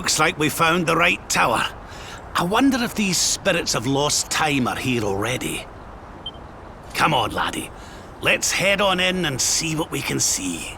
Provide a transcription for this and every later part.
Looks like we found the right tower. I wonder if these spirits of lost time are here already. Come on, laddie. Let's head on in and see what we can see.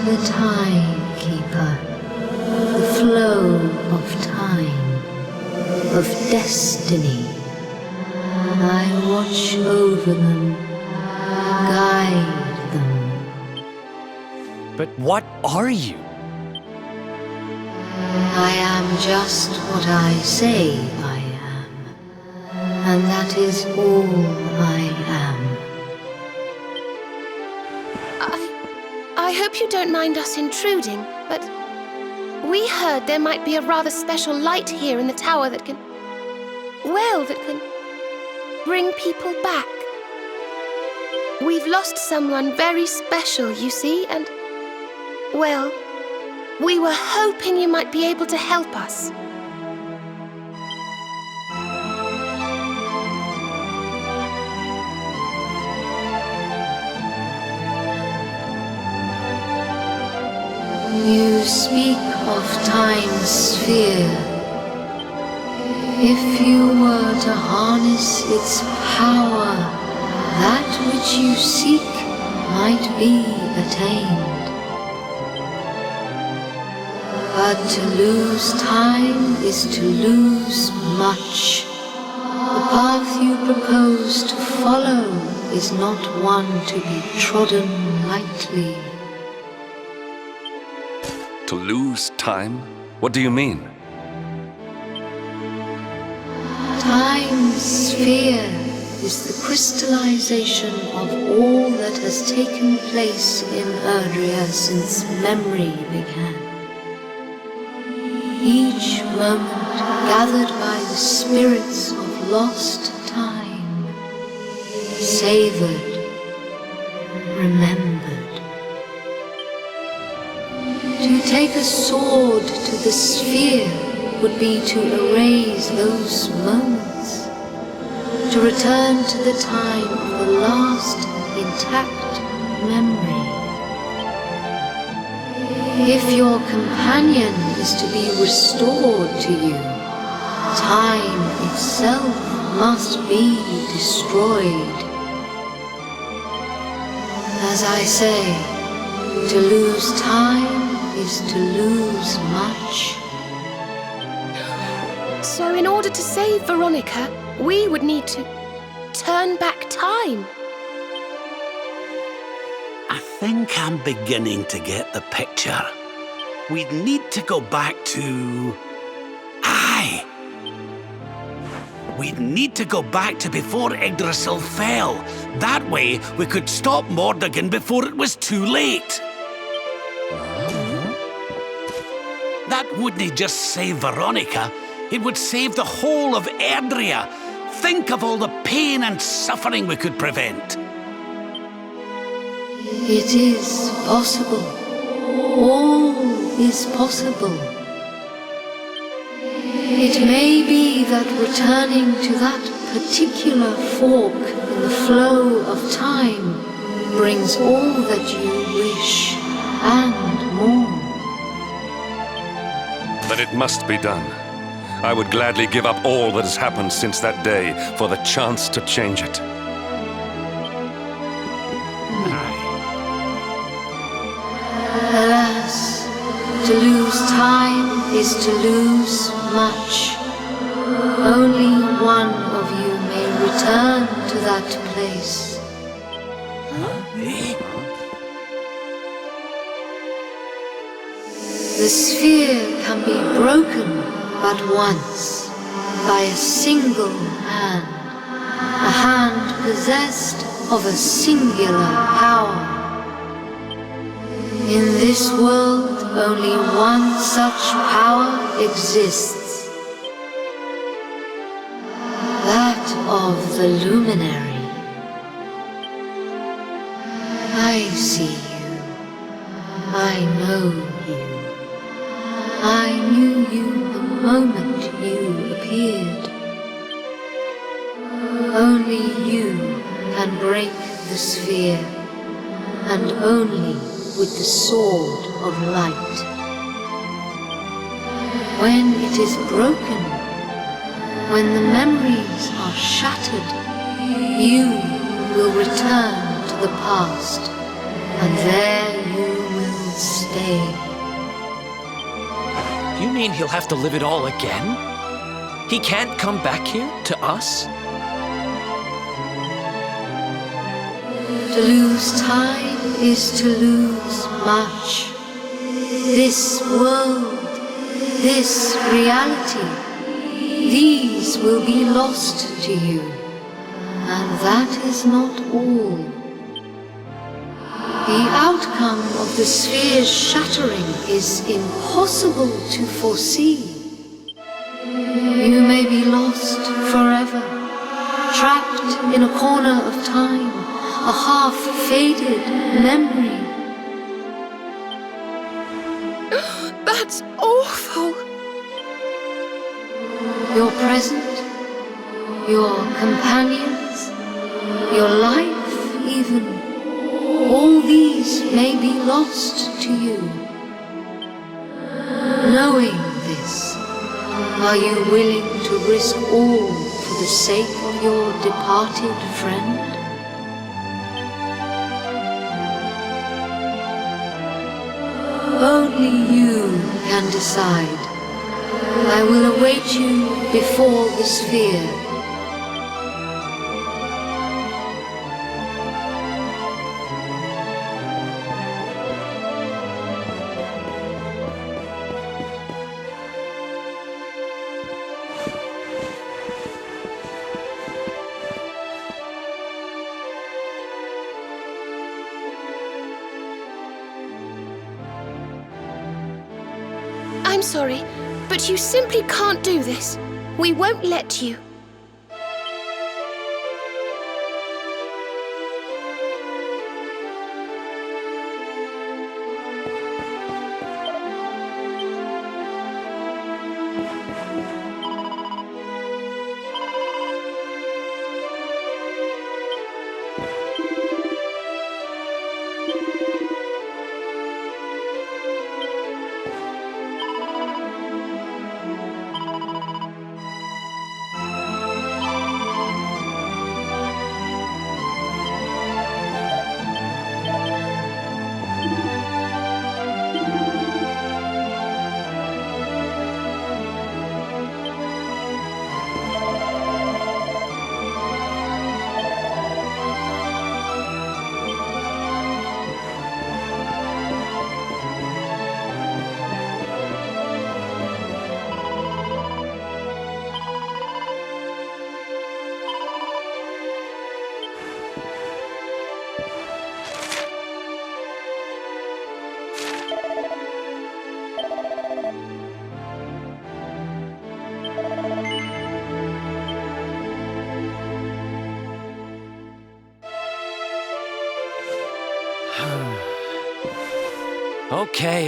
the timekeeper, the flow of time, of destiny. I watch over them, guide them. But what are you? I am just what I say I am, and that is all I am. I hope you don't mind us intruding, but We heard there might be a rather special light here in the tower that can bring people back. We've lost someone very special, you see, and, well, we were hoping you might be able to help us. You speak of time's sphere. If you were to harness its power, that which you seek might be attained. But to lose time is to lose much. The path you propose to follow is not one to be trodden lightly. To lose time? What do you mean? Time's sphere is the crystallization of all that has taken place in Yggdrasil since memory began. Each moment gathered by the spirits of lost time, savored, remembered. To take a sword to the sphere would be to erase those moments, to return to the time of the last intact memory. If your companion is to be restored to you, time itself must be destroyed. As I say, to lose time is to lose much. So in order to save Veronica, we would need to turn back time. I think I'm beginning to get the picture. We'd need to go back to... Aye! We'd need to go back to before Yggdrasil fell. That way, we could stop Mordegon before it was too late. That wouldn't just save Veronica, it would save the whole of Erdrea. Think of all the pain and suffering we could prevent. It is possible. All is possible. It may be that returning to that particular fork in the flow of time brings all that you wish and more. Then it must be done. I would gladly give up all that has happened since that day for the chance to change it. Alas, to lose time is to lose much. Only one of you may return to that place. The sphere can be broken but once, by a single hand, a hand possessed of a singular power. In this world, only one such power exists, that of the luminary. I see you, I know you. I knew you the moment you appeared. Only you can break the sphere, and only with the sword of light. When it is broken, when the memories are shattered, you will return to the past, and there you will stay. You mean he'll have to live it all again? He can't come back here, to us? To lose time is to lose much. This world, this reality, these will be lost to you. And that is not all. The outcome of the sphere's shattering is impossible to foresee. You may be lost forever, trapped in a corner of time, a half-faded memory. That's awful. Your present, your companions, your life even, all these may be lost to you. Knowing this, are you willing to risk all for the sake of your departed friend? Only you can decide. I will await you before the sphere. I'm sorry, but you simply can't do this. We won't let you.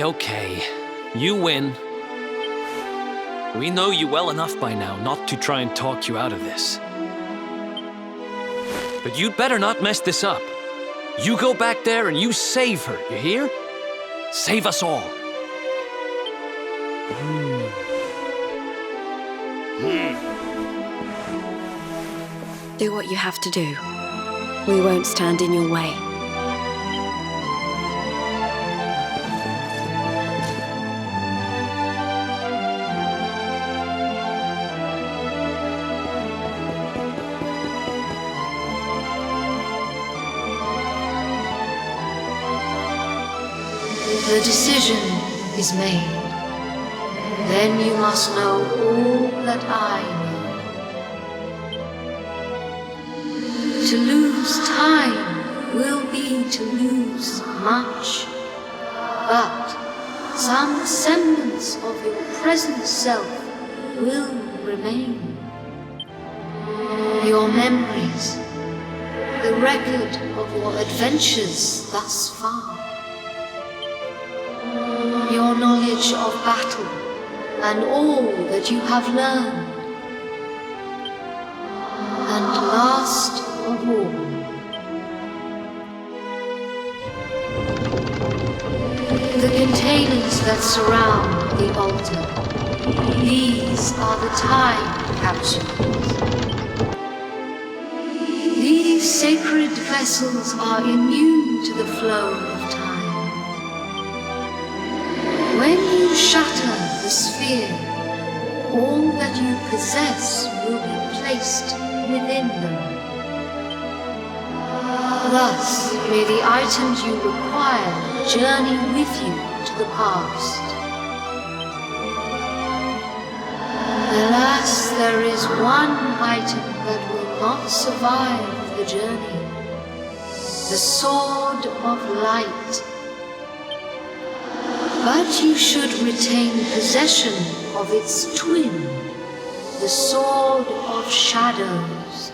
Okay. You win. We know you well enough by now not to try and talk you out of this. But you'd better not mess this up. You go back there and you save her, you hear? Save us all. Do what you have to do. We won't stand in your way. The decision is made. Then you must know all that I know. To lose time will be to lose much, but some semblance of your present self will remain. Your memories, the record of your adventures thus far, your knowledge of battle, and all that you have learned. And last of all, the containers that surround the altar. These are the time capsules. These sacred vessels are immune to the flow of time. When you shatter the sphere, all that you possess will be placed within them. Thus, may the items you require journey with you to the past. Alas, there is one item that will not survive the journey. The sword of light. But you should retain possession of its twin, the Sword of Shadows.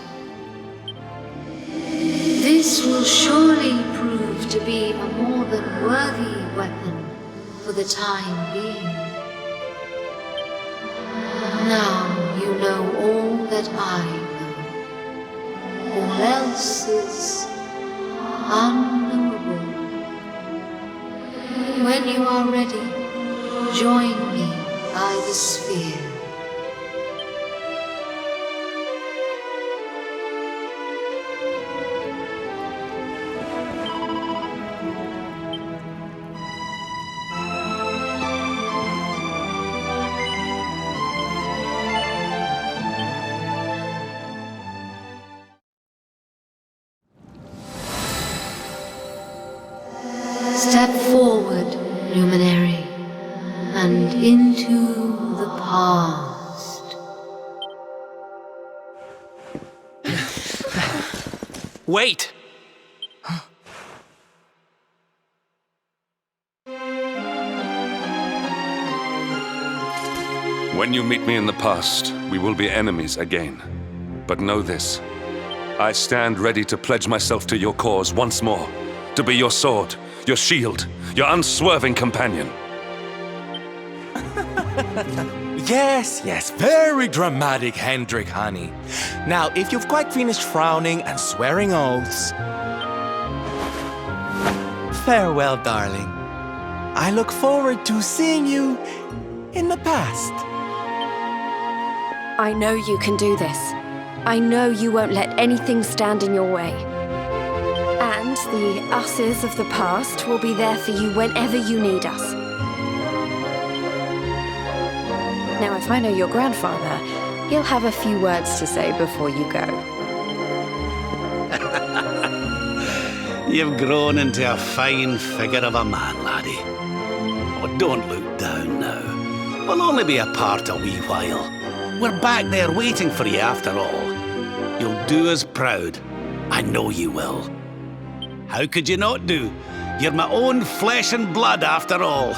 This will surely prove to be a more than worthy weapon for the time being. Now you know all that I know. All else is unknowable. When you are ready, join me by the sphere. Step forward, luminary, and into the past. Wait! When you meet me in the past, we will be enemies again. But know this. I stand ready to pledge myself to your cause once more. To be your sword, your shield, your unswerving companion. Yes, very dramatic, Hendrik, honey. Now, if you've quite finished frowning and swearing oaths... Farewell, darling. I look forward to seeing you in the past. I know you can do this. I know you won't let anything stand in your way. And the us's of the past will be there for you whenever you need us. Now, if I know your grandfather, he'll have a few words to say before you go. You've grown into a fine figure of a man, laddie. Oh, don't look down now. We'll only be apart a wee while. We're back there waiting for you after all. You'll do us proud. I know you will. How could you not do? You're my own flesh and blood after all.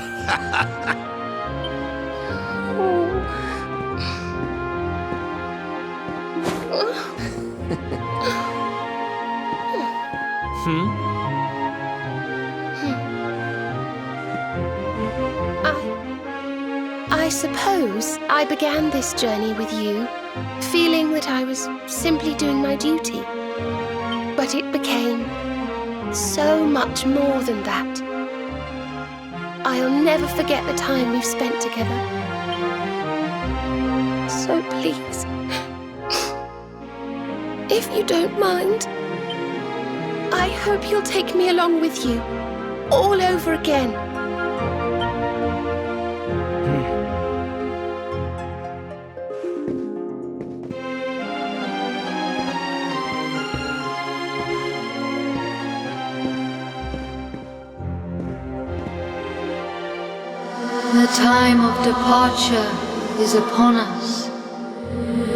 I suppose I began this journey with you, feeling that I was simply doing my duty. But it became so much more than that. I'll never forget the time we've spent together. So please, if you don't mind, I hope you'll take me along with you, all over again. The time of departure is upon us.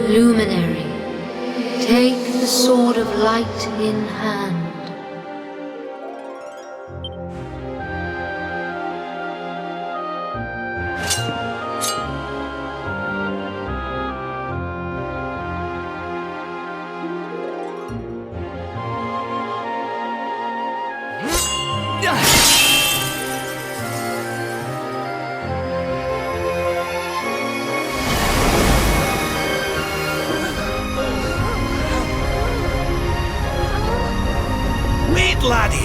Luminary, take the sword of light in hand. Wait, laddie!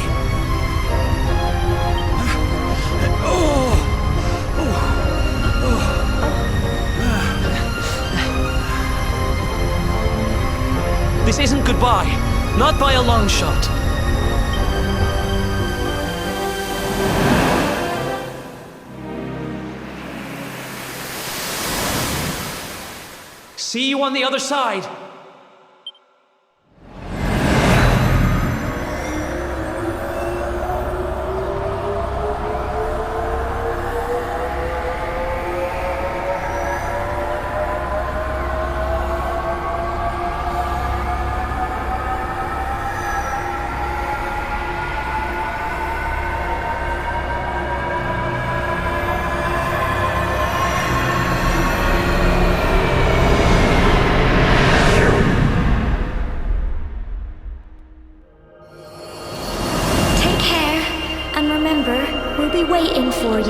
This isn't goodbye. Not by a long shot. See you on the other side.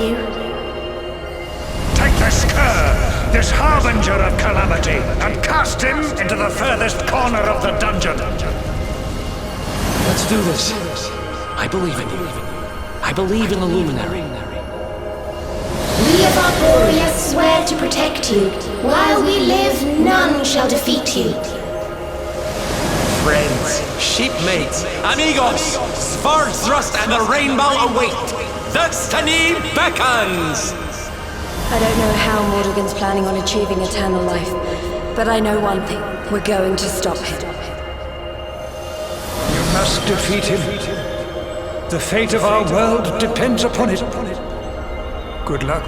you. Take this cur, this harbinger of calamity, and cast him into the furthest corner of the dungeon. Let's do this. I believe in you. I believe in the Luminary. We of Arborea swear to protect you. While we live, none shall defeat you. Friends, shipmates, amigos, sword thrust and the rainbow await. Destiny beckons! I don't know how Mordegon's planning on achieving eternal life, but I know one thing. We're going to stop him. You must defeat him. The fate of our world depends upon it. Good luck.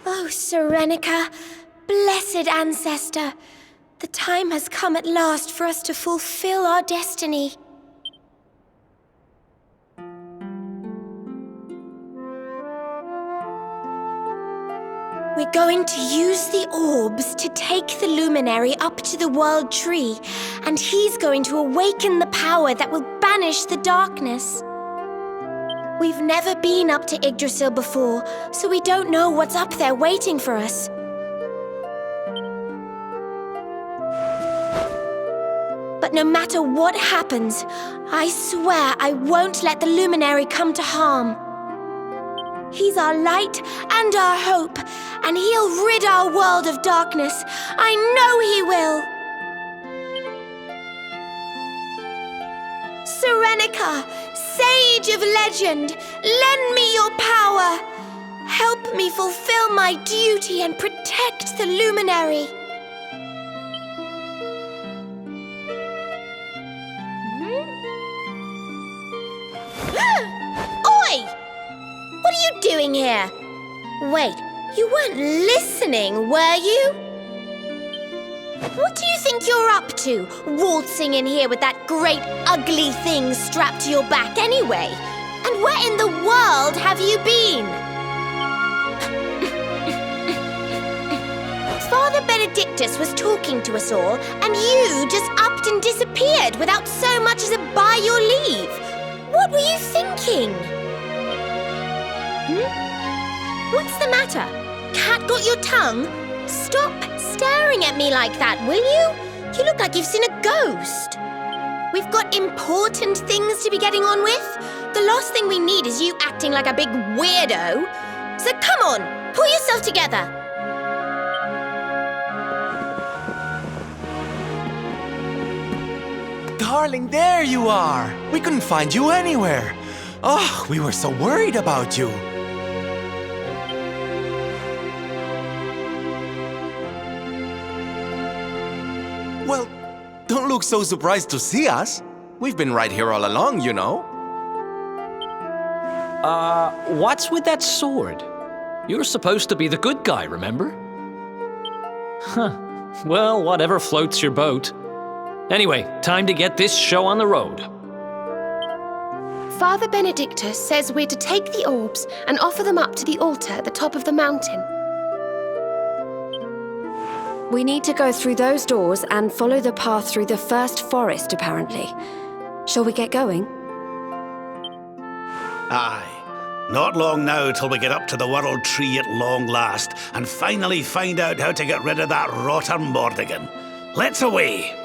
Oh, Shirrako, blessed ancestor. The time has come at last for us to fulfill our destiny. We're going to use the orbs to take the luminary up to the World Tree, and he's going to awaken the power that will banish the darkness. We've never been up to Yggdrasil before, so we don't know what's up there waiting for us. But no matter what happens, I swear I won't let the luminary come to harm. He's our light and our hope, and he'll rid our world of darkness. I know he will! Shirrako, sage of legend, lend me your power! Help me fulfill my duty and protect the luminary. Oi! What are you doing here? Wait, you weren't listening, were you? What do you think you're up to, waltzing in here with that great ugly thing strapped to your back anyway? And where in the world have you been? Father Benedictus was talking to us all, and you just upped and disappeared without so much as a by your leave. What were you thinking? What's the matter? Cat got your tongue? Stop staring at me like that, will you? You look like you've seen a ghost. We've got important things to be getting on with. The last thing we need is you acting like a big weirdo. So come on, pull yourself together. darling, there you are! We couldn't find you anywhere. Oh, we were so worried about you. Well, don't look so surprised to see us. We've been right here all along, you know. What's with that sword? You're supposed to be the good guy, remember? Huh. Well, whatever floats your boat. Anyway, time to get this show on the road. Father Benedictus says we're to take the orbs and offer them up to the altar at the top of the mountain. We need to go through those doors and follow the path through the first forest, apparently. Shall we get going? Aye. Not long now till we get up to the World Tree at long last and finally find out how to get rid of that rotter Mordigan. Let's away!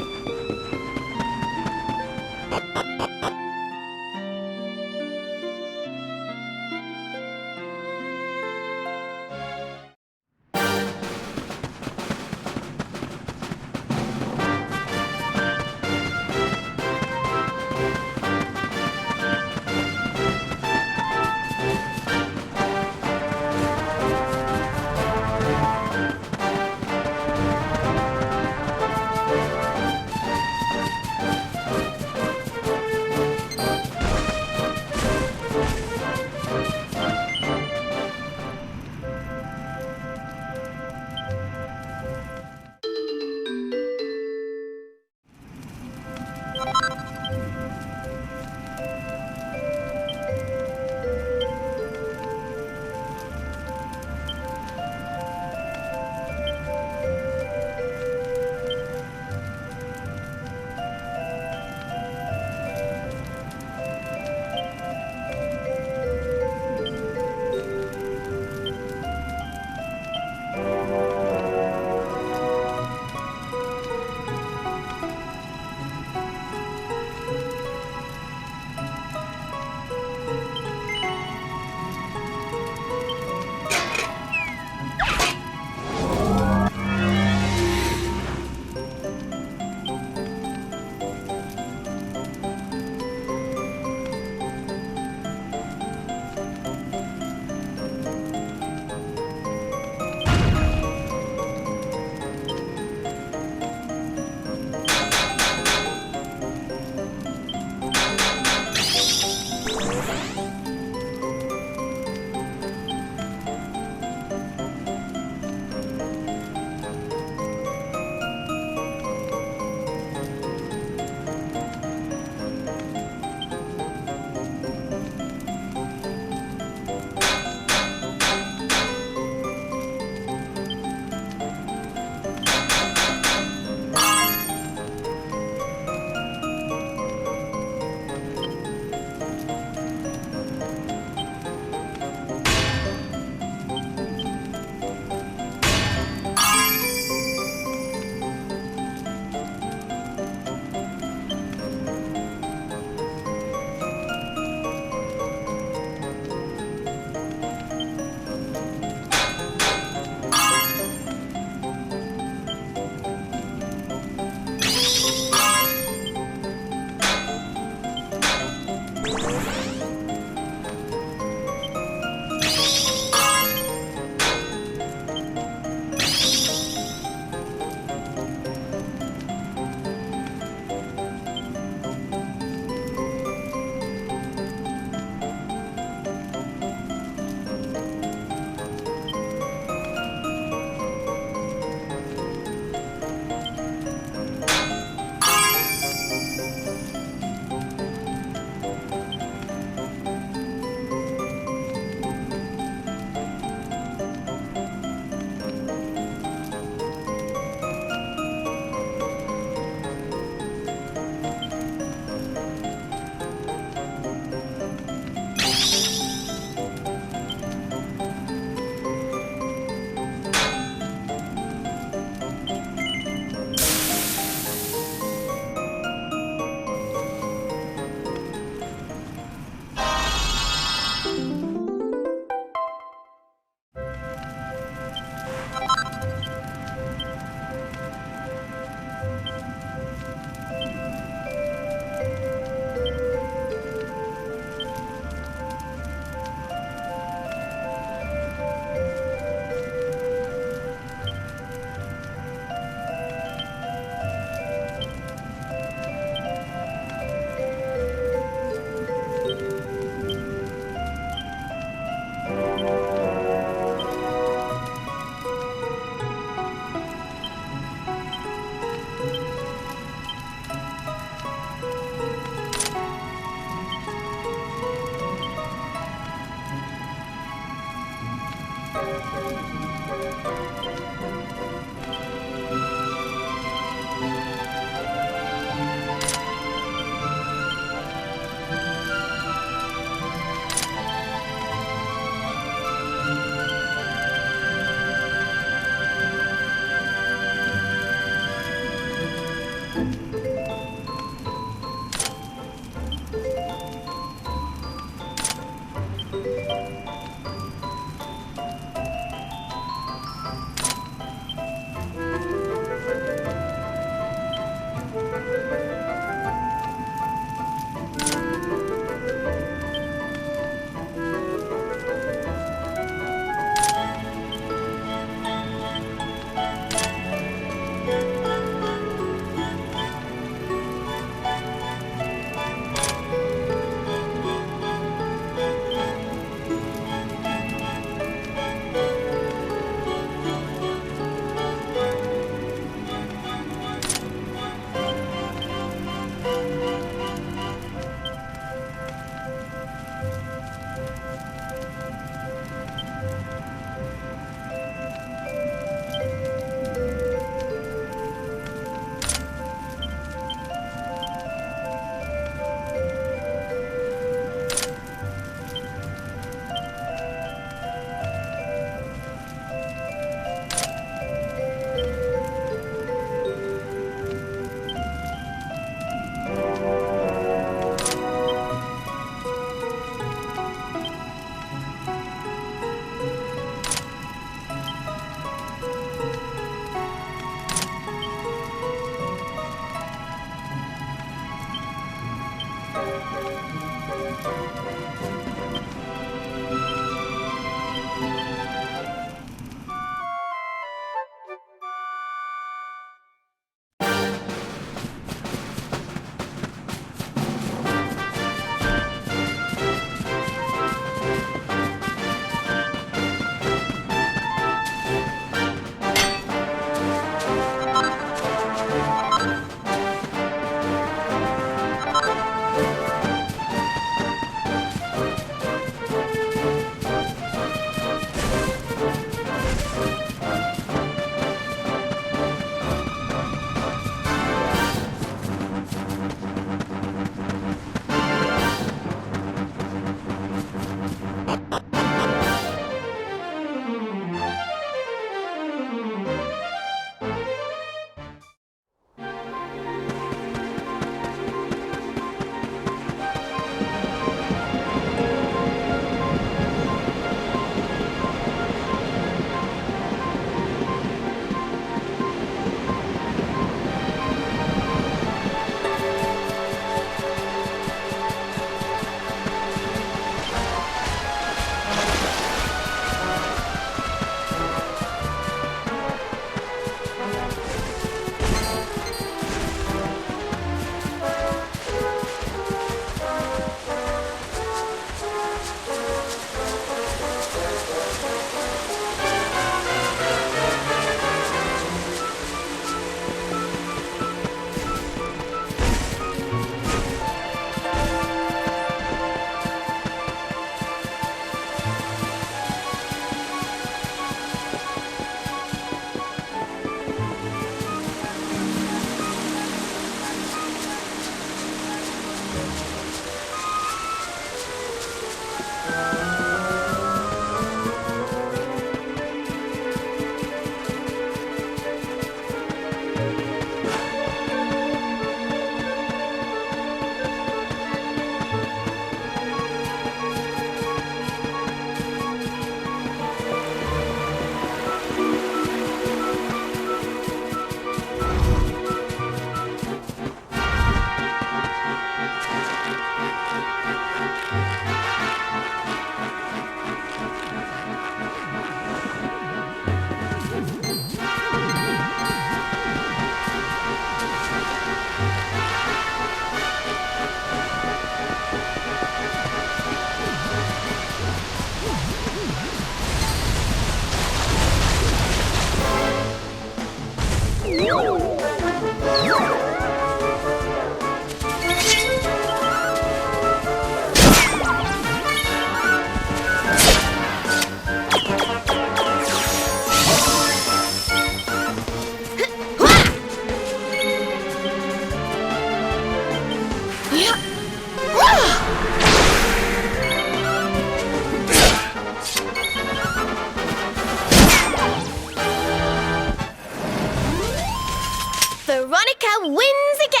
Veronica wins again!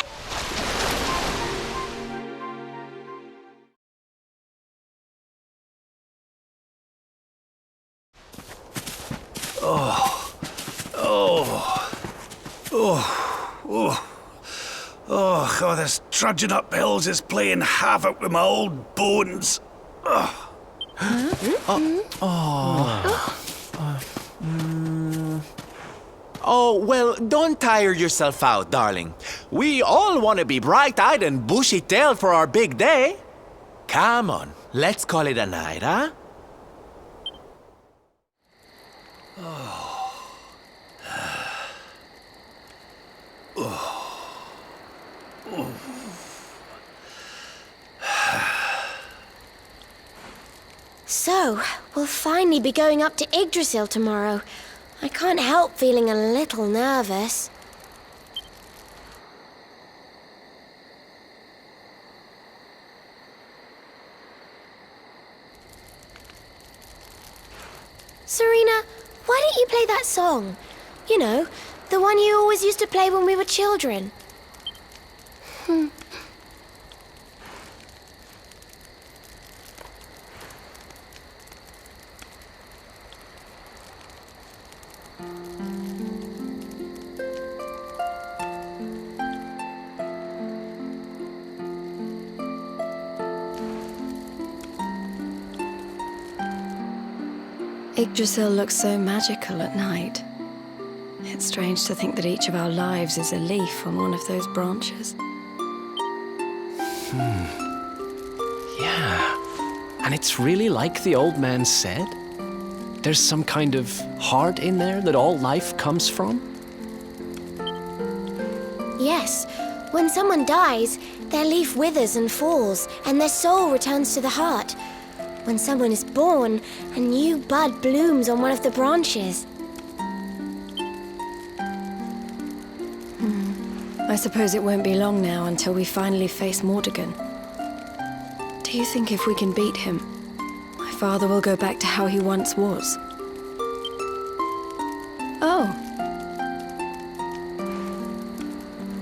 Oh, this trudging up hills is playing havoc with my old bones. Oh, well, don't tire yourself out, darling. We all want to be bright-eyed and bushy-tailed for our big day. Come on, let's call it a night, huh? So, we'll finally be going up to Yggdrasil tomorrow. I can't help feeling a little nervous. Serena, why don't you play that song? You know, the one you always used to play when we were children. Yggdrasil looks so magical at night. It's strange to think that each of our lives is a leaf on one of those branches. Yeah. And it's really like the old man said? There's some kind of heart in there that all life comes from? Yes, when someone dies, their leaf withers and falls, and their soul returns to the heart. When someone is born, a new bud blooms on one of the branches. I suppose it won't be long now until we finally face Mordegon. Do you think if we can beat him, my father will go back to how he once was? Oh.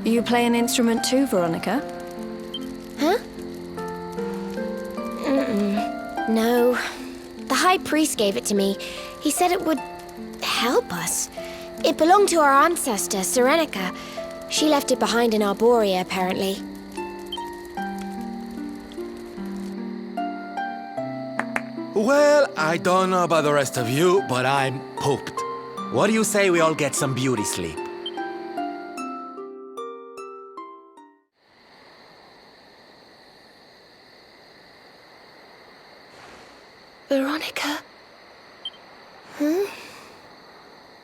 You play an instrument too, Veronica? Huh? No. The High Priest gave it to me. He said it would help us. It belonged to our ancestor, Shirrako. She left it behind in Arborea, apparently. Well, I don't know about the rest of you, but I'm pooped. What do you say we all get some beauty sleep? Veronica?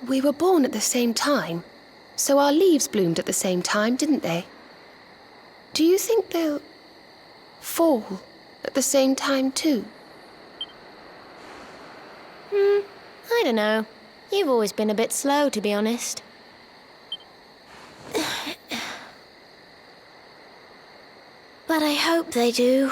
We were born at the same time, so our leaves bloomed at the same time, didn't they? Do you think they'll fall at the same time too? I don't know. You've always been a bit slow, to be honest. But I hope they do.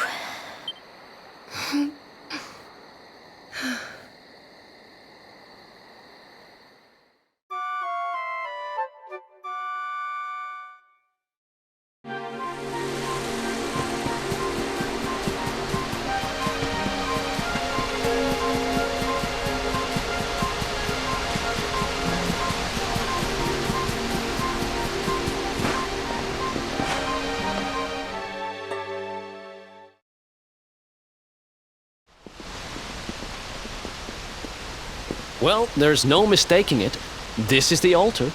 Well, there's no mistaking it. This is the altar.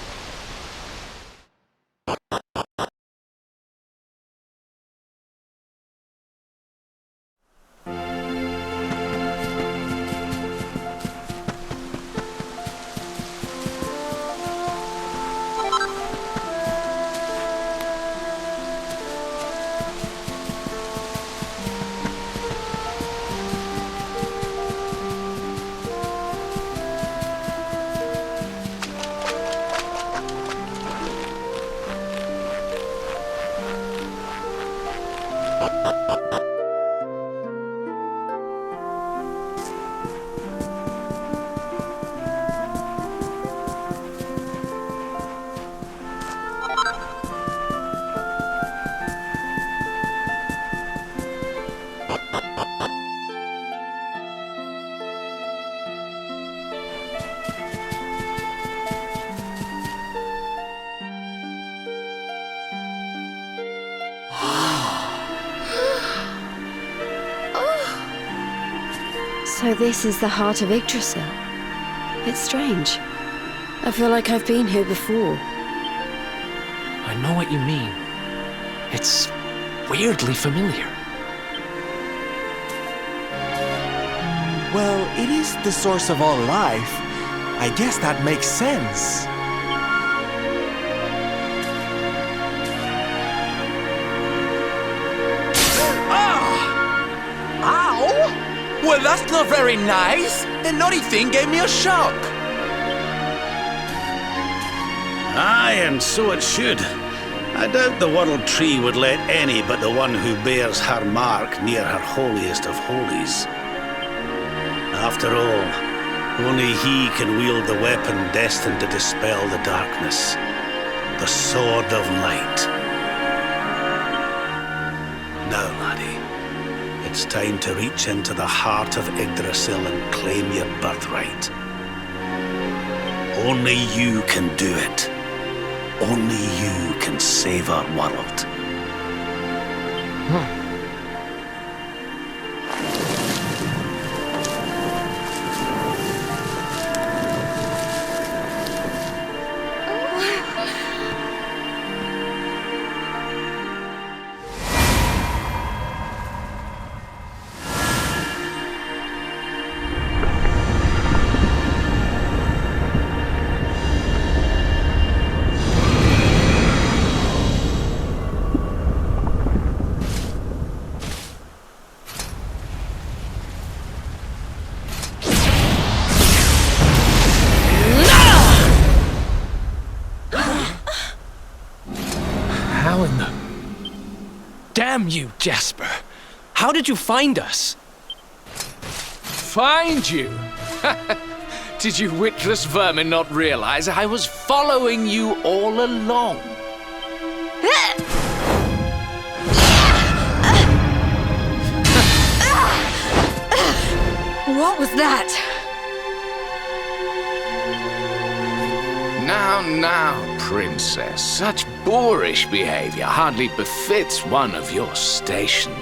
So this is the heart of Yggdrasil. It's strange. I feel like I've been here before. I know what you mean. It's weirdly familiar. Well, it is the source of all life. I guess that makes sense. Ow! Well, that's not very nice. The naughty thing gave me a shock. Aye, and so it should. I doubt the World Tree would let any but the one who bears her mark near her holiest of holies. After all, only he can wield the weapon destined to dispel the darkness. The Sword of Light. Now, laddie, it's time to reach into the heart of Yggdrasil and claim your birthright. Only you can do it. Only you can save our world. How in the... Damn you, Jasper! How did you find us? Find you? Did you witless vermin not realize I was following you all along? What was that? Now, princess, such boorish behavior hardly befits one of your station.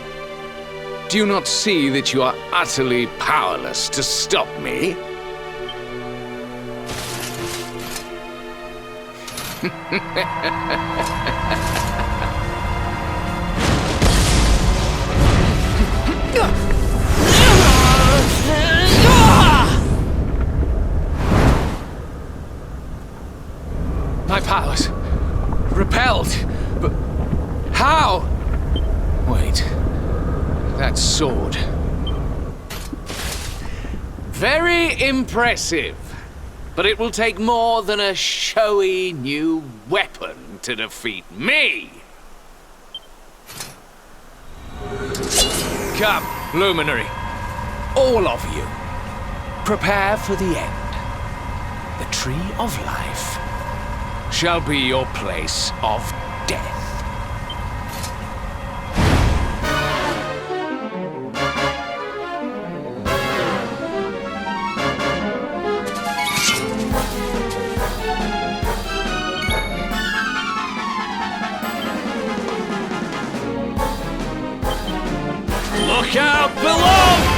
Do you not see that you are utterly powerless to stop me? My powers repelled, but how? Wait, that sword. Very impressive, but it will take more than a showy new weapon to defeat me. Come, Luminary, all of you, prepare for the end. The Tree of Life shall be your place of death. Look out below!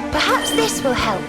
Perhaps this will help.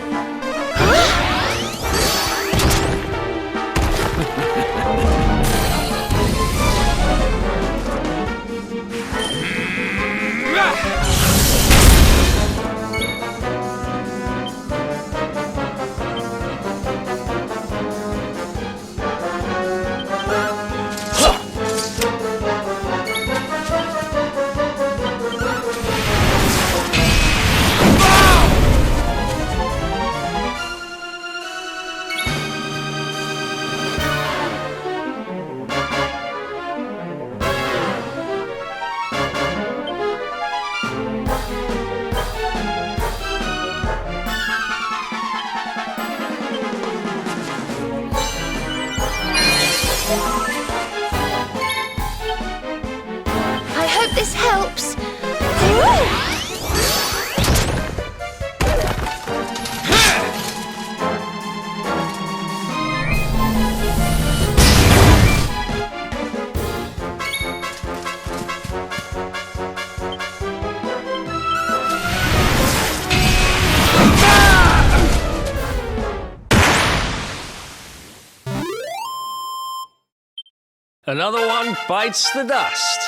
Another one bites the dust.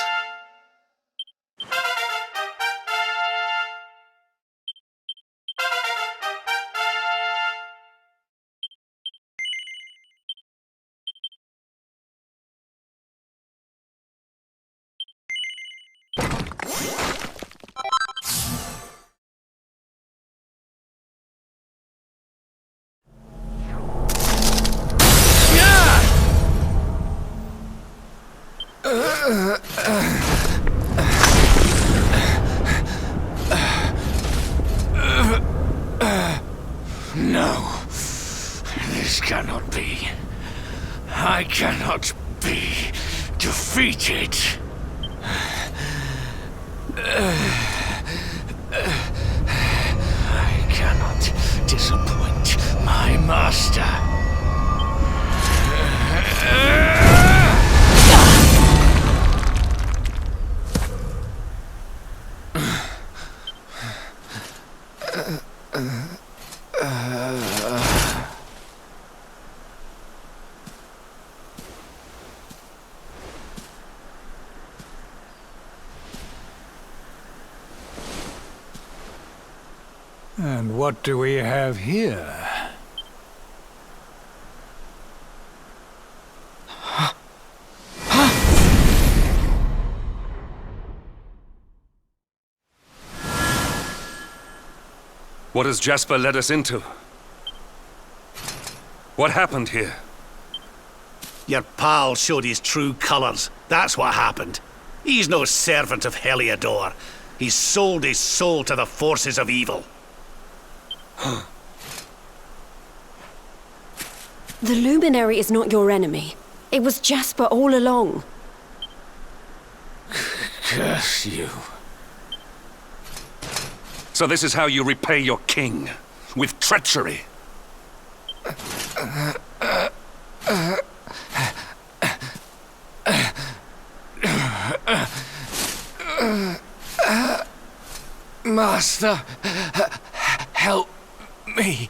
No, this cannot be. I cannot be defeated. I cannot disappoint my master. And what do we have here? What has Jasper led us into? What happened here? Your pal showed his true colours. That's what happened. He's no servant of Heliodor. He's sold his soul to the forces of evil. The Luminary is not your enemy. It was Jasper all along. Curse you. So this is how you repay your king? With treachery? Master, help me.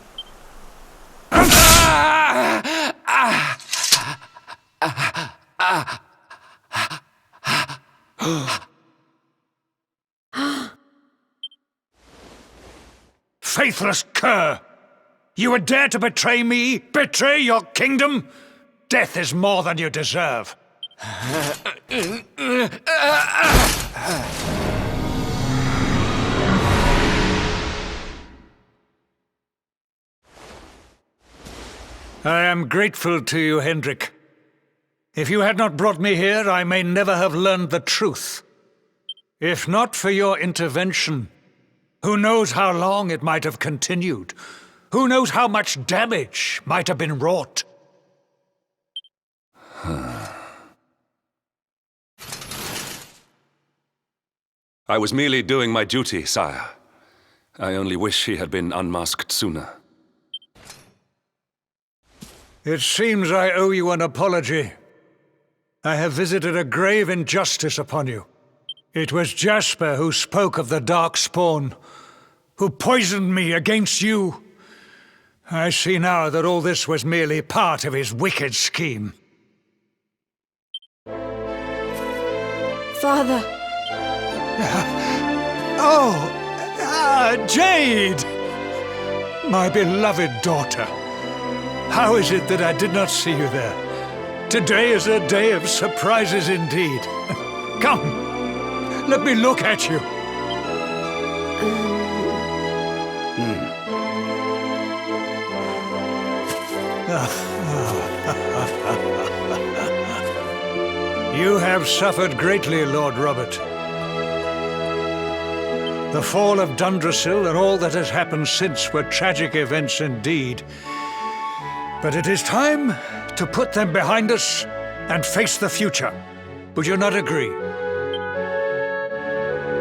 Faithless cur! You would dare to betray me? Betray your kingdom? Death is more than you deserve. I am grateful to you, Hendrik. If you had not brought me here, I may never have learned the truth. If not for your intervention, who knows how long it might have continued? Who knows how much damage might have been wrought? I was merely doing my duty, sire. I only wish he had been unmasked sooner. It seems I owe you an apology. I have visited a grave injustice upon you. It was Jasper who spoke of the dark spawn, who poisoned me against you. I see now that all this was merely part of his wicked scheme. Father. Jade! My beloved daughter. How is it that I did not see you there? Today is a day of surprises indeed. Come, let me look at you. You have suffered greatly, Lord Robert. The fall of Yggdrasil and all that has happened since were tragic events indeed. But it is time to put them behind us and face the future. Would you not agree?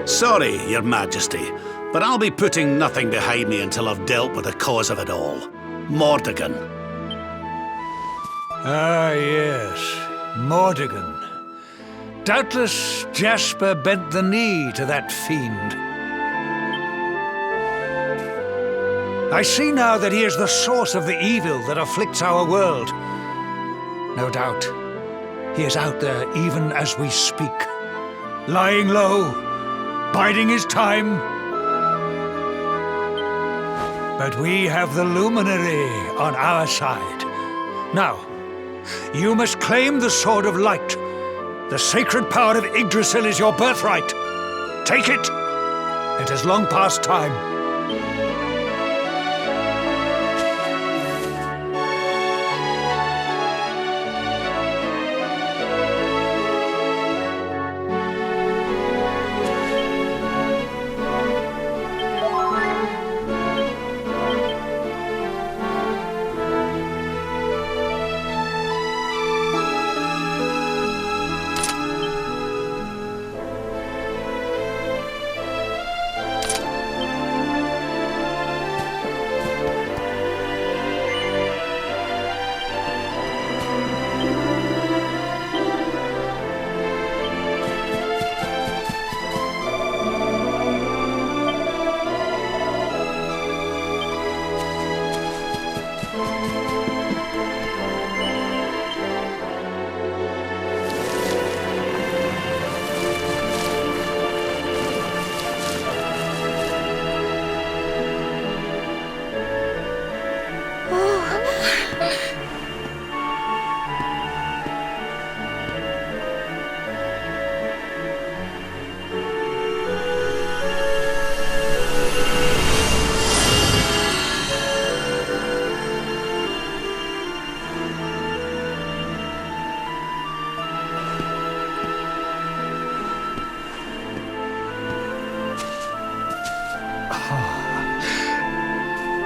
Sorry, Your Majesty, but I'll be putting nothing behind me until I've dealt with the cause of it all. Mordegon. Ah, yes. Mordegon. Doubtless Jasper bent the knee to that fiend. I see now that he is the source of the evil that afflicts our world. No doubt, He is out there even as we speak, lying low, biding his time. But we have the luminary on our side. Now, you must claim the Sword of Light. The sacred power of Yggdrasil is your birthright. Take it. It has long past time.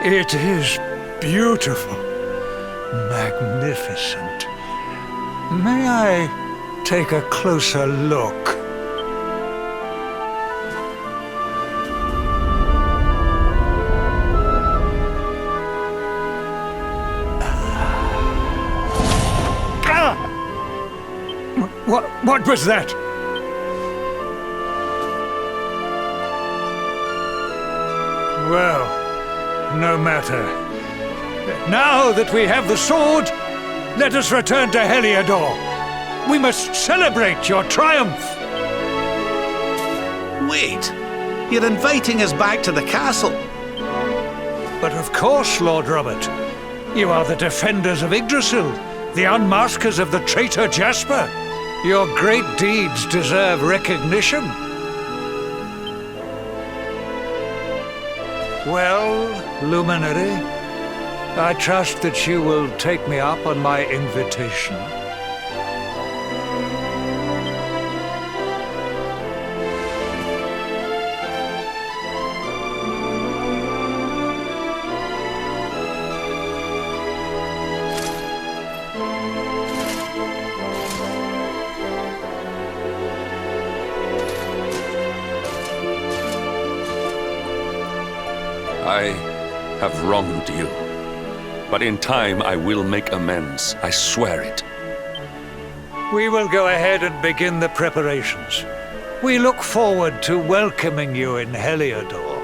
It is beautiful, magnificent. May I take a closer look? What was that? Well, no matter. Now that we have the sword, let us return to Heliodor. We must celebrate your triumph. Wait, you're inviting us back to the castle. But of course, Lord Robert. You are the defenders of Yggdrasil, the unmaskers of the traitor Jasper. Your great deeds deserve recognition. Well, Luminary, I trust that you will take me up on my invitation. I have wronged you. But in time I will make amends. I swear it. We will go ahead and begin the preparations. We look forward to welcoming you in Heliodor.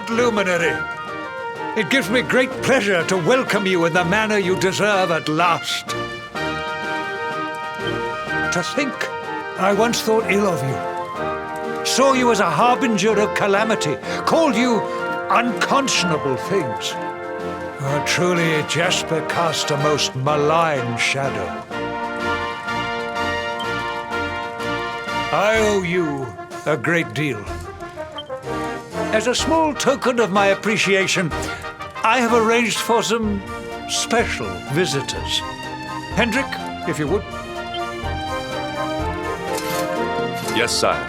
Accursed luminary! It gives me great pleasure to welcome you in the manner you deserve at last. To think, I once thought ill of you. Saw you as a harbinger of calamity, called you unconscionable things. Oh, truly, Jasper cast a most malign shadow. I owe you a great deal. As a small token of my appreciation, I have arranged for some special visitors. Hendrik, if you would. Yes, sire.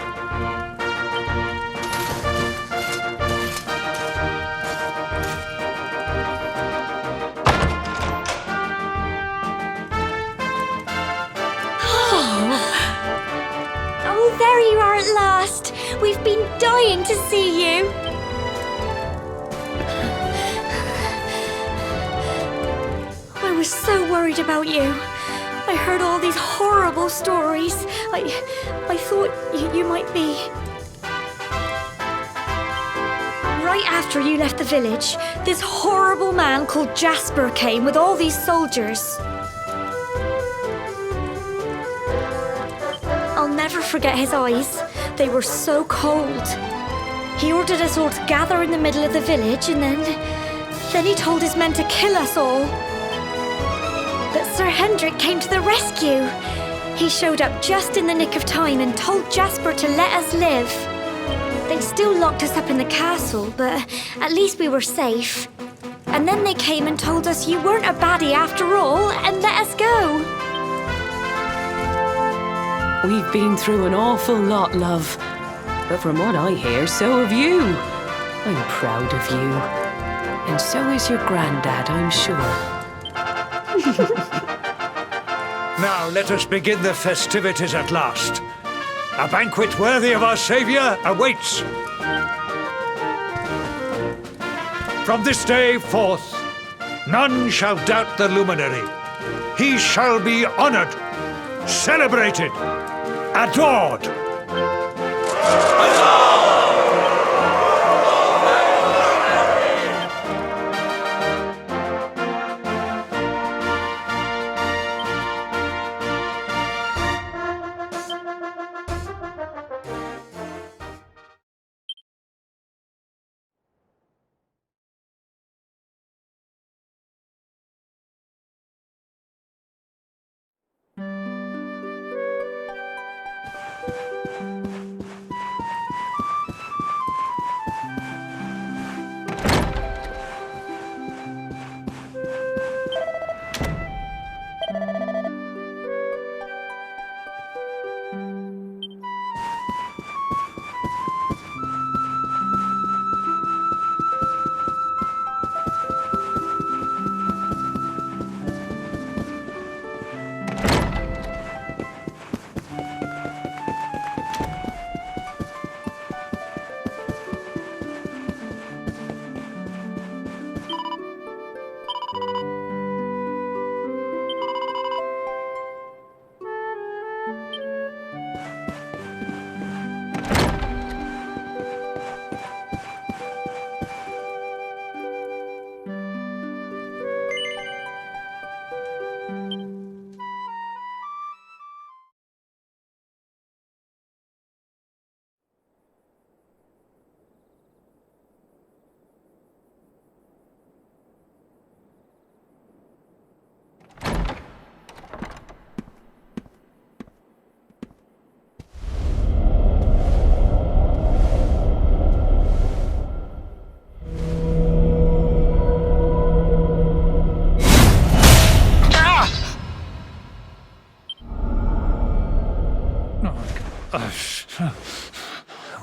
Oh, there you are at last. We've been dying to see you. I was so worried about you. I heard all these horrible stories. I thought you might be... Right after you left the village, this horrible man called Jasper came with all these soldiers. I'll never forget his eyes. They were so cold. He ordered us all to gather in the middle of the village, and then he told his men to kill us all. But Sir Hendrik came to the rescue. He showed up just in the nick of time and told Jasper to let us live. They still locked us up in the castle, but at least we were safe. And then they came and told us you weren't a baddie after all, and let us go. We've been through an awful lot, love. But from what I hear, so have you. I'm proud of you. And so is your granddad, I'm sure. Now let us begin the festivities at last. A banquet worthy of our Saviour awaits. From this day forth, none shall doubt the luminary. He shall be honoured, celebrated, adored.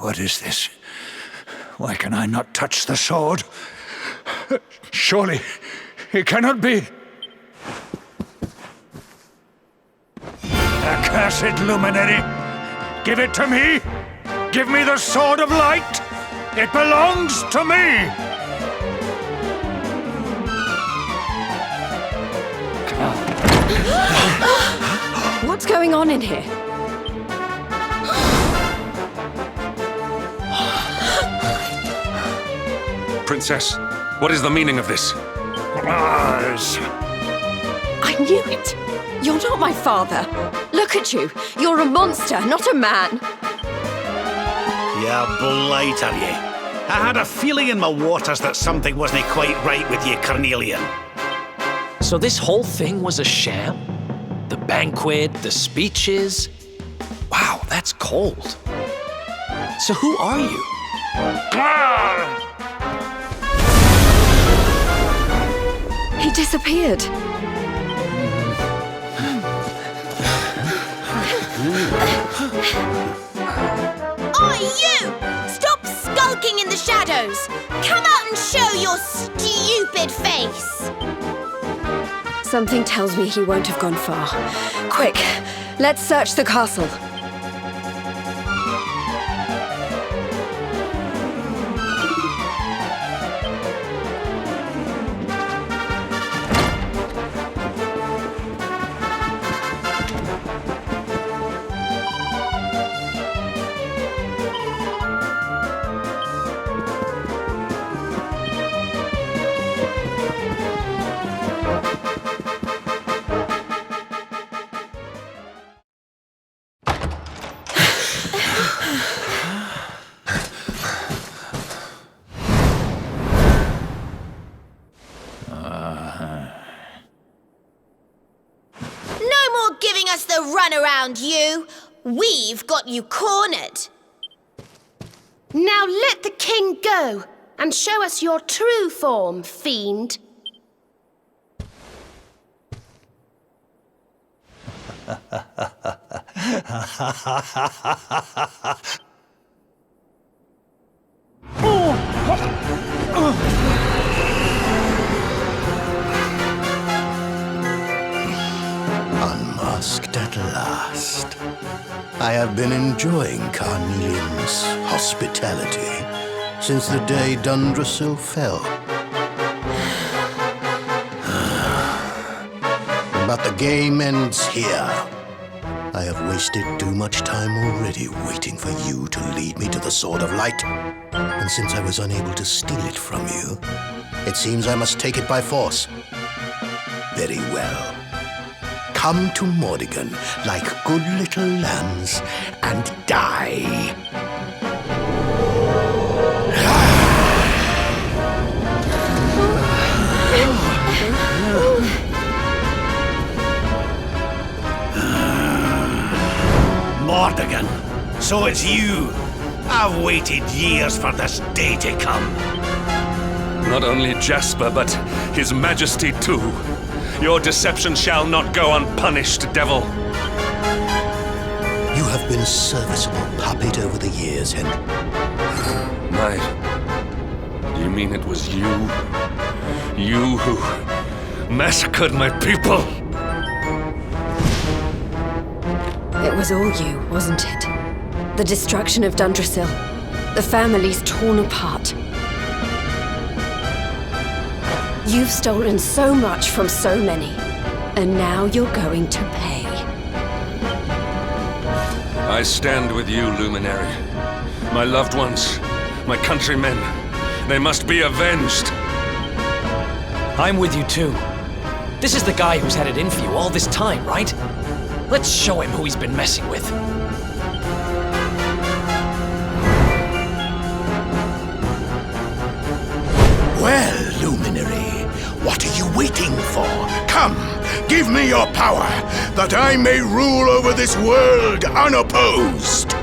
What is this? Why can I not touch the sword? Surely, it cannot be. Accursed luminary! Give it to me! Give me the sword of light! It belongs to me! What's going on in here? Princess, what is the meaning of this? Lies. I knew it! You're not my father. Look at you. You're a monster, not a man. You blighter, ye. I had a feeling in my waters that something wasn't quite right with you, Carnelian. So this whole thing was a sham? The banquet, the speeches? Wow, that's cold. So who are you? He disappeared. Oi, you! Stop skulking in the shadows! Come out and show your stupid face! Something tells me he won't have gone far. Quick, let's search the castle. Giving us the runaround, you! We've got you cornered! Now let the king go and show us your true form, fiend. Unmasked at last. I have been enjoying Carnelian's hospitality since the day Yggdrasil fell. But the game ends here. I have wasted too much time already waiting for you to lead me to the Sword of Light. And since I was unable to steal it from you, it seems I must take it by force. Very well. Come to Mordigan like good little lambs and die. Mordigan, so it's you. I've waited years for this day to come. Not only Jasper, but His Majesty too. Your deception shall not go unpunished, devil. You have been a serviceable puppet over the years, Henry. Do you mean it was you? You who massacred my people? It was all you, wasn't it? The destruction of Yggdrasil. The families torn apart. You've stolen so much from so many, and now you're going to pay. I stand with you, Luminary. My loved ones, my countrymen, they must be avenged. I'm with you too. This is the guy who's had it in for you all this time, right? Let's show him who he's been messing with. Well, Luminary, what are you waiting for? Come, give me your power, that I may rule over this world unopposed.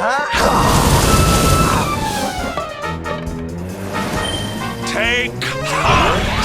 Take heart!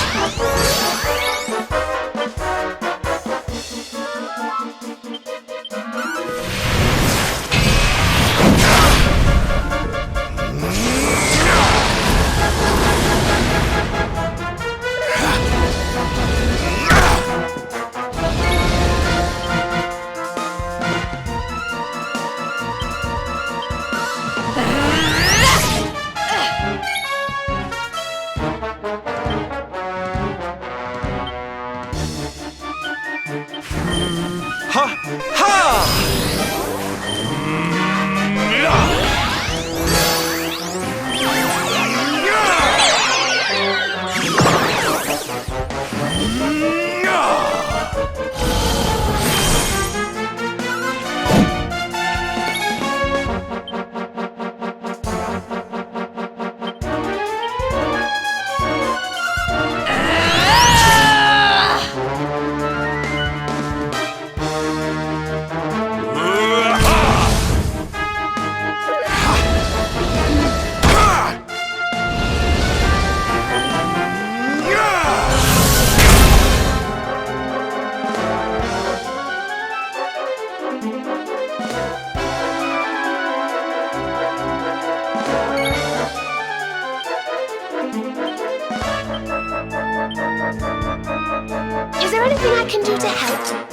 Is there anything I can do to help?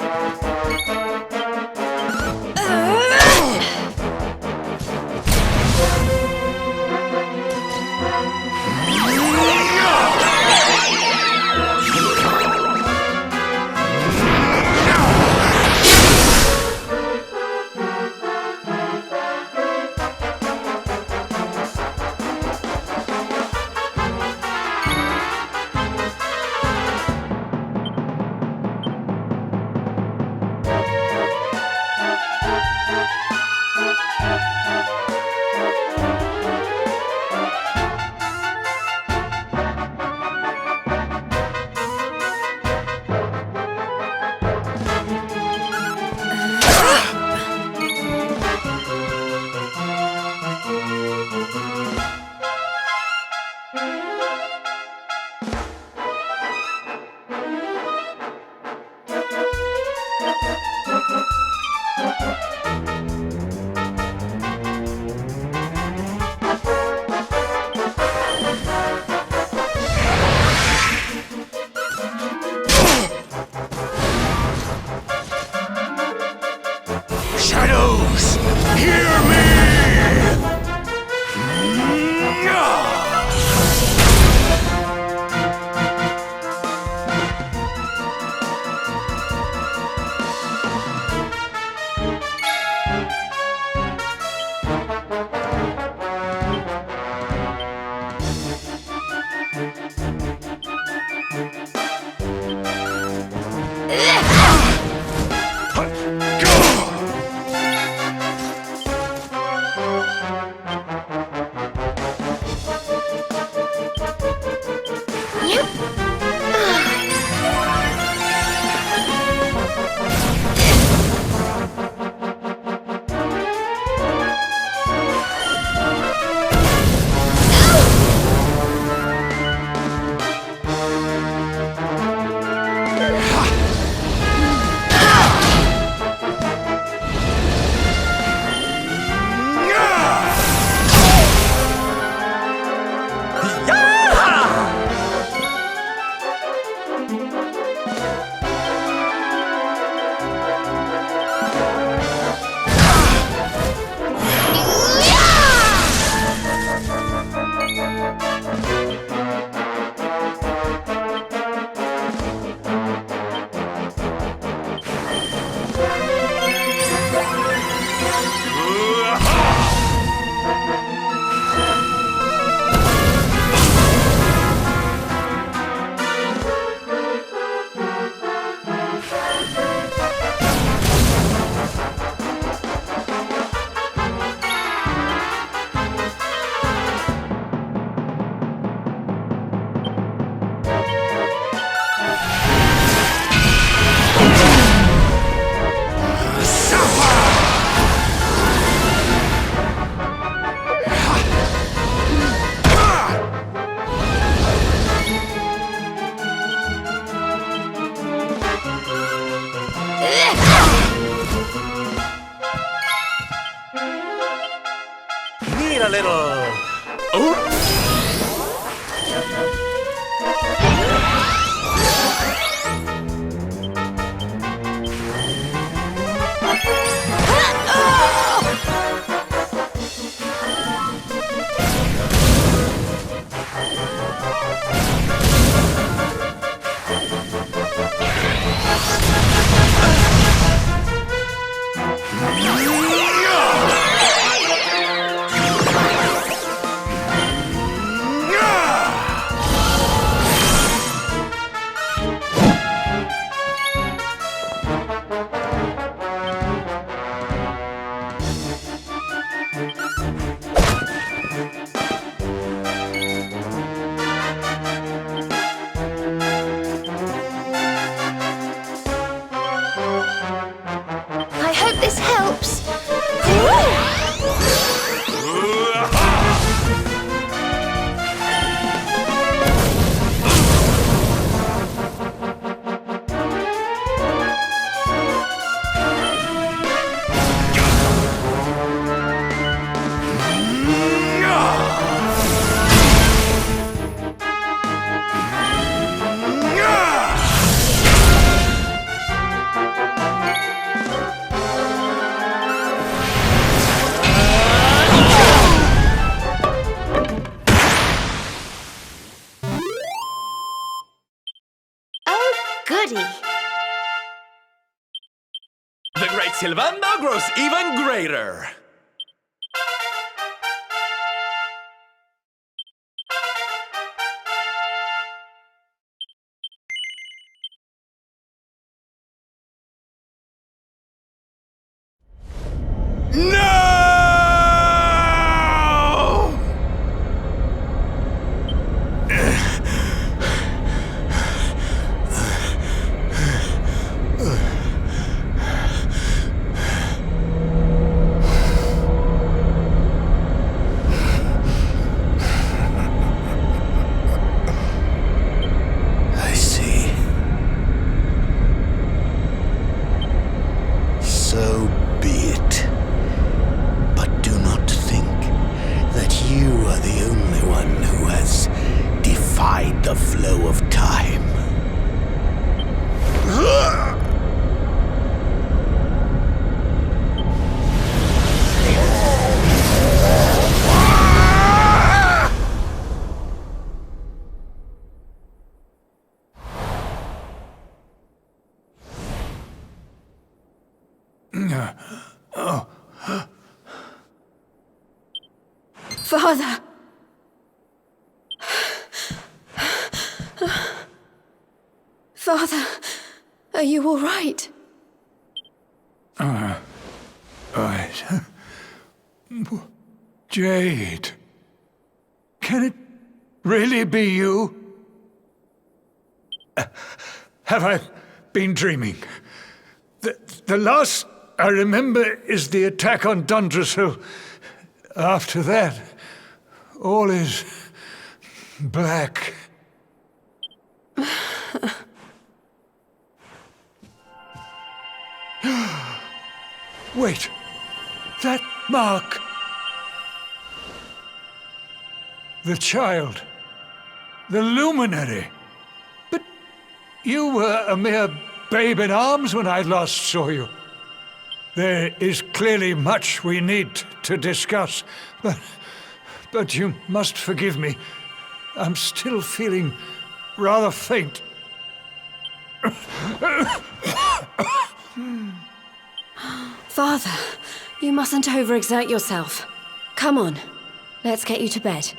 Shadows, hear me! a little... Oh! I hope this helps. Goody. The great Sylvando grows even greater. So be it. But do not think that you are the only one who has defied the flow of time. Father! Father, are you all right? Right. Jade. Can it really be you? Have I been dreaming? The last I remember is the attack on Yggdrasil. After that, all is black. Wait, that mark. The child. The luminary. But you were a mere babe in arms when I last saw you. There is clearly much we need to discuss, but you must forgive me. I'm still feeling rather faint. Father, you mustn't overexert yourself. Come on, let's get you to bed.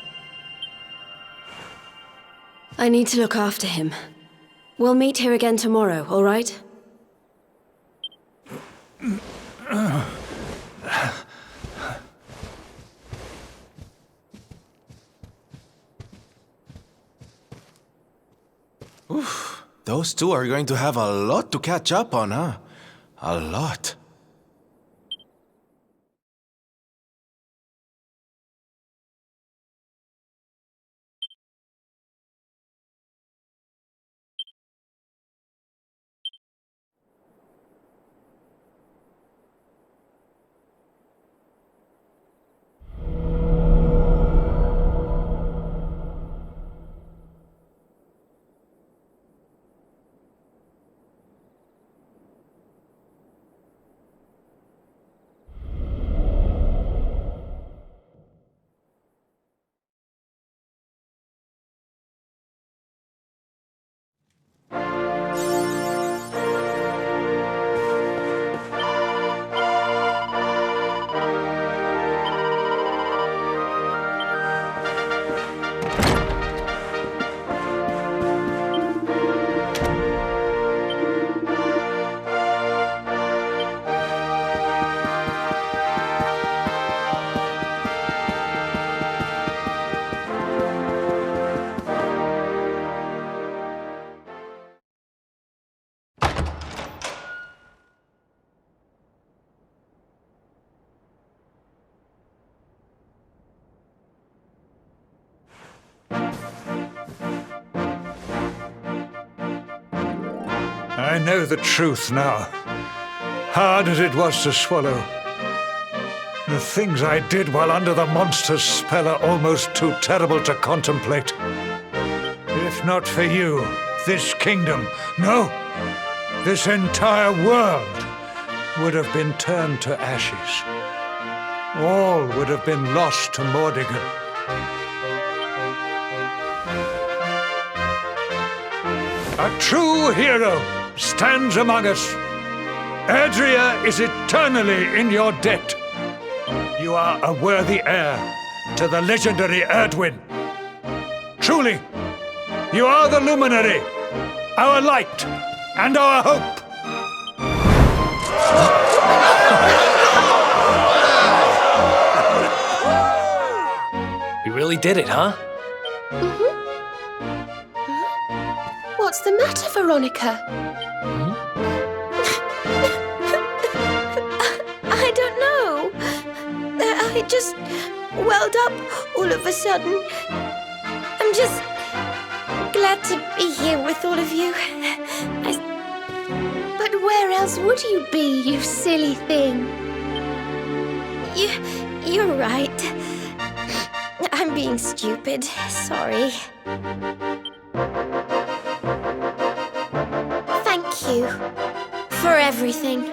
I need to look after him. We'll meet here again tomorrow, all right? Oof, those two are going to have a lot to catch up on, huh? A lot. I know the truth now. Hard as it was to swallow. The things I did while under the monster's spell are almost too terrible to contemplate. If not for you, this kingdom, no, this entire world would have been turned to ashes. All would have been lost to Mordigan. A true hero stands among us. Adria is eternally in your debt. You are a worthy heir to the legendary Erdwin. Truly, you are the luminary, our light, and our hope. We really did it, huh? What's the matter, Veronica? I don't know. I just welled up all of a sudden. I'm just glad to be here with all of you. But where else would you be, you silly thing? You're right. I'm being stupid. Sorry. Thank you for everything.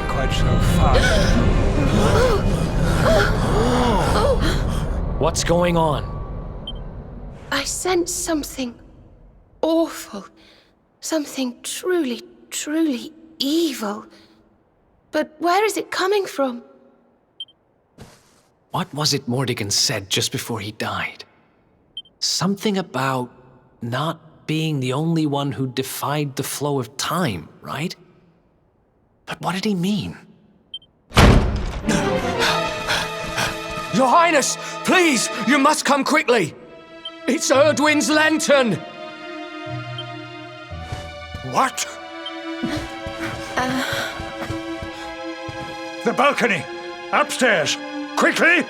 Quite so fast. What's going on? I sense something awful. Something truly, truly evil. But where is it coming from? What was it Mordigan said just before he died? Something about not being the only one who defied the flow of time, right? But what did he mean? Your Highness, please, you must come quickly. It's Erdwin's lantern. What? The balcony! Upstairs! Quickly!